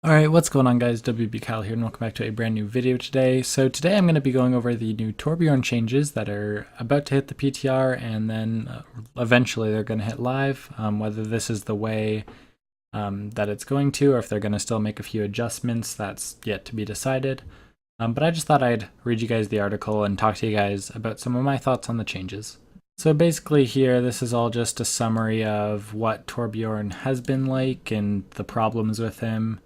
Alright, what's going on guys? WB Kyle here and welcome back to a brand new video today. So today I'm going to be going over the new Torbjorn changes that are about to hit the PTR and then eventually they're going to hit live. Whether this is the way that it's going to or if they're going to still make a few adjustments, that's yet to be decided. But I just thought I'd read you guys the article and talk to you guys about some of my thoughts on the changes. So basically here, this is all just a summary of what Torbjorn has been like and the problems with him.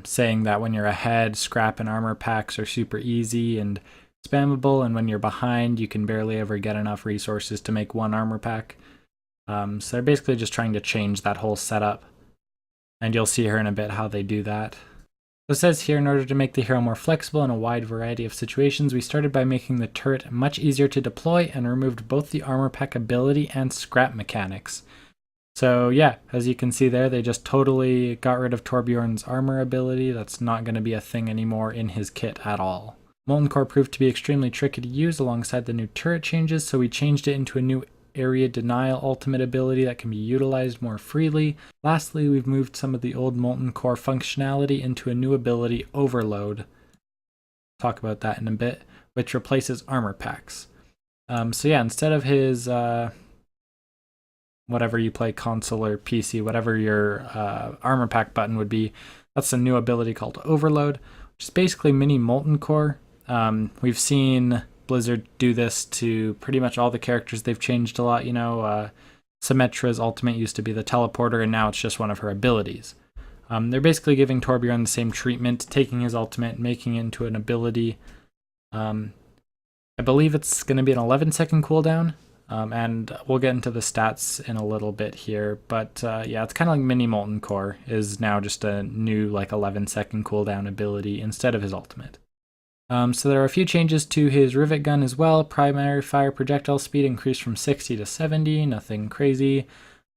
Saying that when you're ahead, scrap and armor packs are super easy and spammable, and when you're behind, you can barely ever get enough resources to make one armor pack. So they're basically just trying to change that whole setup, and you'll see here in a bit how they do that. So it says here, in order to make the hero more flexible in a wide variety of situations, we started by making the turret much easier to deploy and removed both the armor pack ability and scrap mechanics. So yeah, as you can see there, they just totally got rid of Torbjorn's armor ability. That's not going to be a thing anymore in his kit at all. Molten Core proved to be extremely tricky to use alongside the new turret changes, so we changed it into a new area denial ultimate ability that can be utilized more freely. Lastly, we've moved some of the old Molten Core functionality into a new ability, Overload. Talk about that in a bit, which replaces armor packs. So yeah, instead of his whatever you play, console or PC, whatever your armor pack button would be, that's a new ability called Overload, which is basically mini Molten Core. We've seen Blizzard do this to pretty much all the characters. They've changed a lot, you know. Symmetra's ultimate used to be the teleporter, and now it's just one of her abilities. They're basically giving Torbjorn the same treatment, taking his ultimate, making it into an ability. I believe it's going to be an 11-second cooldown. And we'll get into the stats in a little bit here, but yeah, it's kind of like mini Molten Core is now just a new like 11-second cooldown ability instead of his ultimate. So there are a few changes to his rivet gun as well. Primary fire projectile speed increased from 60 to 70, nothing crazy.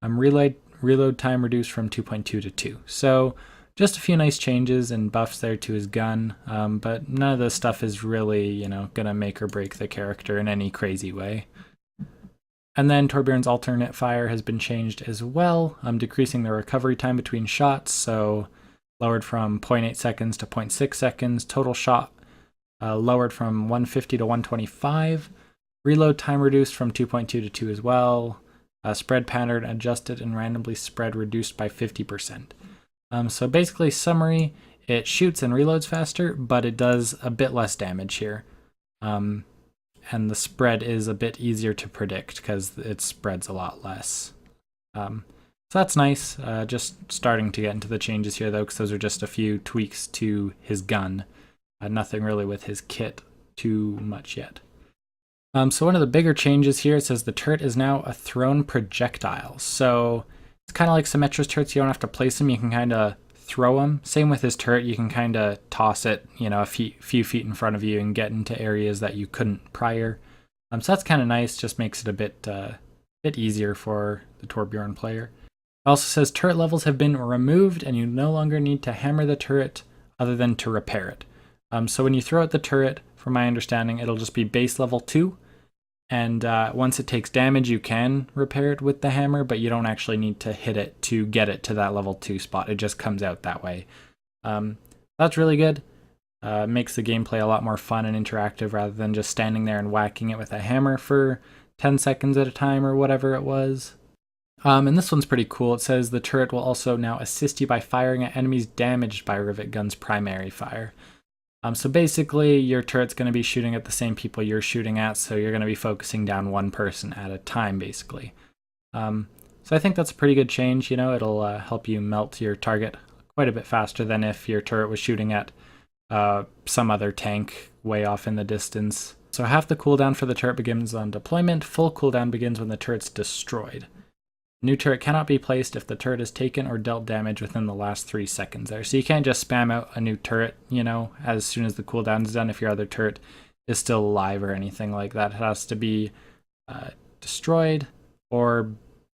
Reload time reduced from 2.2 to 2. So just a few nice changes and buffs there to his gun, but none of this stuff is really, you know, gonna make or break the character in any crazy way. And then Torbjorn's alternate fire has been changed as well, decreasing the recovery time between shots, so lowered from 0.8 seconds to 0.6 seconds. Total shot lowered from 150 to 125. Reload time reduced from 2.2 to 2 as well. Spread pattern adjusted and randomly spread reduced by 50%. So basically, summary, it shoots and reloads faster, but it does a bit less damage here. And the spread is a bit easier to predict because it spreads a lot less. So that's nice. Just starting to get into the changes here, though, because those are just a few tweaks to his gun. Nothing really with his kit too much yet. So one of the bigger changes here, it says the turret is now a thrown projectile. So it's kind of like Symmetra's turrets. You don't have to place them. You can kind of throw them. Same with his turret, you can kind of toss it, you know, a few feet in front of you and get into areas that you couldn't prior. So that's kind of nice, just makes it a bit easier for the Torbjorn player. It also says turret levels have been removed and you no longer need to hammer the turret other than to repair it. So when you throw out the turret, from my understanding, it'll just be base level 2. And once it takes damage, you can repair it with the hammer, but you don't actually need to hit it to get it to that level 2 spot. It just comes out that way. That's really good. Makes the gameplay a lot more fun and interactive rather than just standing there and whacking it with a hammer for 10 seconds at a time or whatever it was. And this one's pretty cool. It says the turret will also now assist you by firing at enemies damaged by Rivet Gun's primary fire. So basically, your turret's going to be shooting at the same people you're shooting at, so you're going to be focusing down one person at a time, basically. So I think that's a pretty good change. You know, it'll help you melt your target quite a bit faster than if your turret was shooting at some other tank way off in the distance. So half the cooldown for the turret begins on deployment. Full cooldown begins when the turret's destroyed. New turret cannot be placed if the turret is taken or dealt damage within the last 3 seconds there. So you can't just spam out a new turret, you know, as soon as the cooldown is done if your other turret is still alive or anything like that. It has to be destroyed or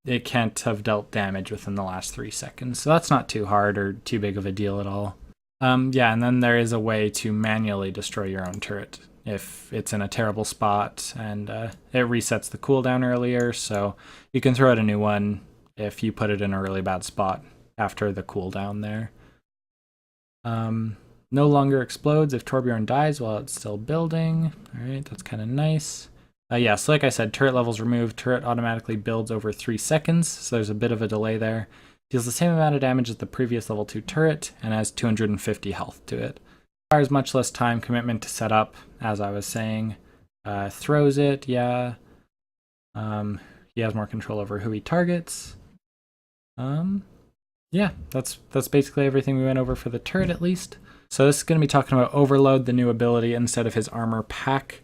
it can't have dealt damage within the last 3 seconds. So that's not too hard or too big of a deal at all. Yeah, and then there is a way to manually destroy your own turret if it's in a terrible spot, and it resets the cooldown earlier, so you can throw out a new one if you put it in a really bad spot after the cooldown there. No longer explodes if Torbjorn dies while it's still building. All right, that's kind of nice. Yeah, so like I said, turret levels removed. Turret automatically builds over 3 seconds, so there's a bit of a delay there. Deals the same amount of damage as the previous level 2 turret and has 250 health to it. Requires much less time commitment to set up, as I was saying. Throws it, yeah. He has more control over who he targets. Yeah, that's basically everything we went over for the turret at least. So this is going to be talking about Overload, the new ability, instead of his armor pack.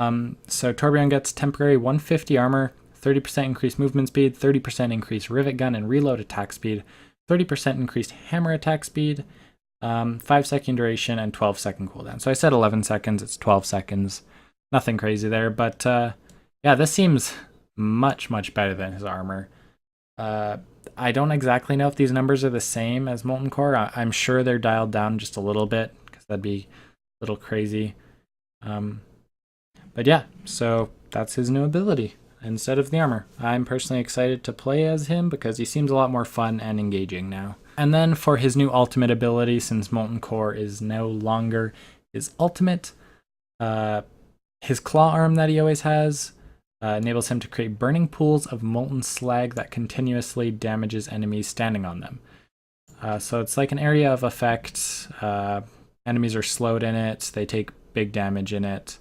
So Torbjorn gets temporary 150 armor, 30% increased movement speed, 30% increased rivet gun and reload attack speed, 30% increased hammer attack speed, 5-second duration, and 12-second cooldown. So I said 11 seconds, it's 12 seconds. Nothing crazy there, but yeah, this seems much, much better than his armor. I don't exactly know if these numbers are the same as Molten Core. I'm sure they're dialed down just a little bit, because that'd be a little crazy. But yeah, so that's his new ability instead of the armor. I'm personally excited to play as him because he seems a lot more fun and engaging now. And then for his new ultimate ability, since Molten Core is no longer his ultimate, his claw arm that he always has enables him to create burning pools of molten slag that continuously damages enemies standing on them. So it's like an area of effect. Enemies are slowed in it. They take big damage in it.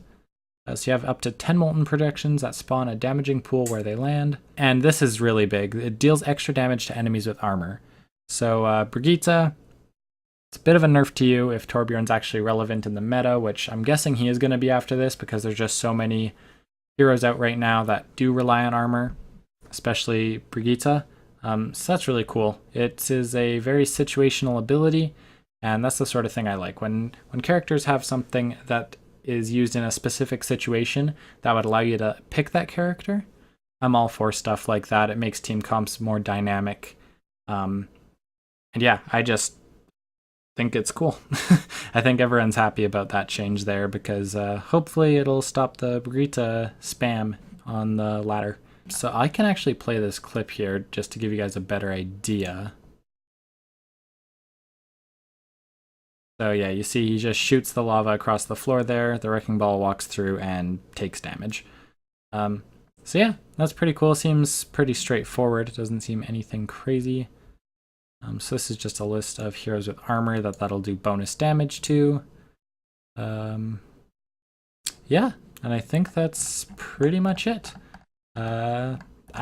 So you have up to 10 molten projections that spawn a damaging pool where they land. And this is really big. It deals extra damage to enemies with armor. So Brigitte, it's a bit of a nerf to you if Torbjorn's actually relevant in the meta, which I'm guessing he is going to be after this because there's just so many heroes out right now that do rely on armor, especially Brigitte. So that's really cool. It is a very situational ability, and that's the sort of thing I like. When characters have something that is used in a specific situation that would allow you to pick that character, I'm all for stuff like that. It makes team comps more dynamic. And yeah, I just think it's cool. I think everyone's happy about that change there because hopefully it'll stop the Brigitte spam on the ladder. So I can actually play this clip here just to give you guys a better idea. So yeah, you see he just shoots the lava across the floor there. The wrecking ball walks through and takes damage. So yeah, that's pretty cool. Seems pretty straightforward. It doesn't seem anything crazy. So this is just a list of heroes with armor that'll do bonus damage to. Yeah, and I think that's pretty much it. I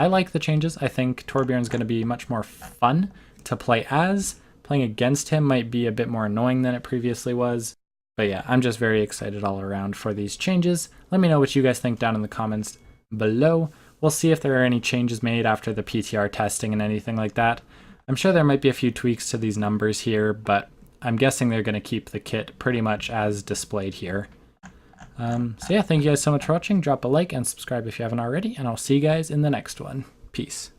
like the changes. I think Torbjorn's going to be much more fun to play as. Playing against him might be a bit more annoying than it previously was. But yeah, I'm just very excited all around for these changes. Let me know what you guys think down in the comments below. We'll see if there are any changes made after the PTR testing and anything like that. I'm sure there might be a few tweaks to these numbers here, but I'm guessing they're going to keep the kit pretty much as displayed here. So yeah, thank you guys so much for watching. Drop a like and subscribe if you haven't already, and I'll see you guys in the next one. Peace.